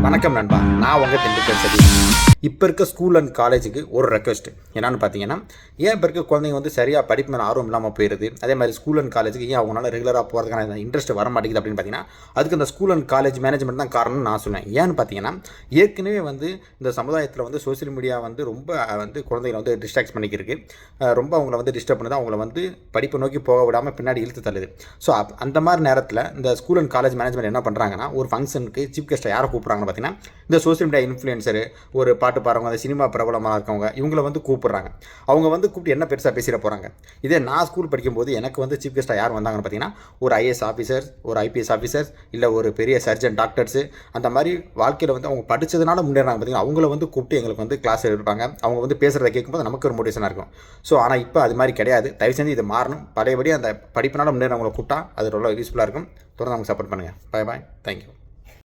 வணக்கம் நண்பா, நான் உங்கள் திண்டுக்கல் சதி. இப்போ இருக்க ஸ்கூல் அண்ட் காலேஜுக்கு ஒரு ரெக்வஸ்ட் என்னென்னு பார்த்தீங்கன்னா, ஏன் இப்போ இருக்க குழந்தைங்க வந்து சரியாக படிப்பு மேலே ஆர்வம் இல்லாமல் போயிடுது. அதே மாதிரி ஸ்கூல் அண்ட் காலேஜுக்கு ஏன் அவங்களால ரெகுலராக போகிறதுக்கான இன்ட்ரெஸ்ட் வர மாட்டேங்குது அப்படின்னு பார்த்தீங்கன்னா, அதுக்கு அந்த ஸ்கூல் அண்ட் காலேஜ் மேனேஜ்மெண்ட் தான் காரணம்னு நான் சொன்னேன். ஏன்னு பார்த்தீங்கன்னா, ஏற்கனவே வந்து இந்த சமுதாயத்தில் வந்து சோசியல் மீடியா வந்து ரொம்ப குழந்தைகளை வந்து டிஸ்ட்ராக்ட் பண்ணிக்கிருக்கு. ரொம்ப அவங்கள வந்து டிஸ்டர்ப் பண்ணுது. அவங்கள வந்து படிப்பை நோக்கி போக விடாமல் பின்னாடி இழுத்து தள்ளுது. ஸோ அந்த மாதிரி நேரத்தில் இந்த ஸ்கூல் அண்ட் காலேஜ் மேனேஜ்மெண்ட் என்ன பண்ணுறாங்கன்னா, ஒரு ஃபங்க்ஷனுக்கு சீஃப் கெஸ்ட்டை யாரை கூப்பிட்றாங்கன்னு பார்த்தீங்கன்னா, இந்த சோசியல் மீடியா இன்ஃப்ளூயன்சரு, ஒரு பாட்டு பாடுறவங்க, அந்த சினிமா பிரபலமாக இருக்கவங்க, இவங்களை வந்து கூப்பிட்றாங்க. அவங்க வந்து கூப்பிட்டு என்ன பெருசாக பேசிட போகிறாங்க. இதே நான் ஸ்கூல் படிக்கும்போது எனக்கு வந்து சீஃப் கெஸ்ட்டாக யார் வந்தாங்கன்னு பார்த்தீங்கன்னா, ஒரு ஐஏஎஸ் ஆஃபீஸர்ஸ், ஒரு ஐபிஎஸ் ஆஃபீஸர்ஸ், இல்லை ஒரு பெரிய சர்ஜன் டாக்டர்ஸு, அந்த மாதிரி வாழ்க்கையில் வந்து அவங்க படித்ததுனால முன்னேறாங்க பார்த்தீங்கன்னா, அவங்கள வந்து கூப்பிட்டு எங்களுக்கு வந்து கிளாஸ் எடுப்பாங்க. அவங்க வந்து பேசுகிறத கேட்கும்போது நமக்கு ஒரு மோட்டிவேஷனாக இருக்கும். ஸோ ஆனால் இப்போ அது மாதிரி கிடையாது. தயவு செஞ்சு இது மாறணும். பழையபடி அந்த படிப்பினால் முன்னேறவங்களை கூப்பிட்டா அது ரொம்ப யூஸ்ஃபுல்லாக இருக்கும். தொடர்ந்து அவங்க சப்போர்ட் பண்ணுங்கள். பாய் பாய். தேங்க்யூ.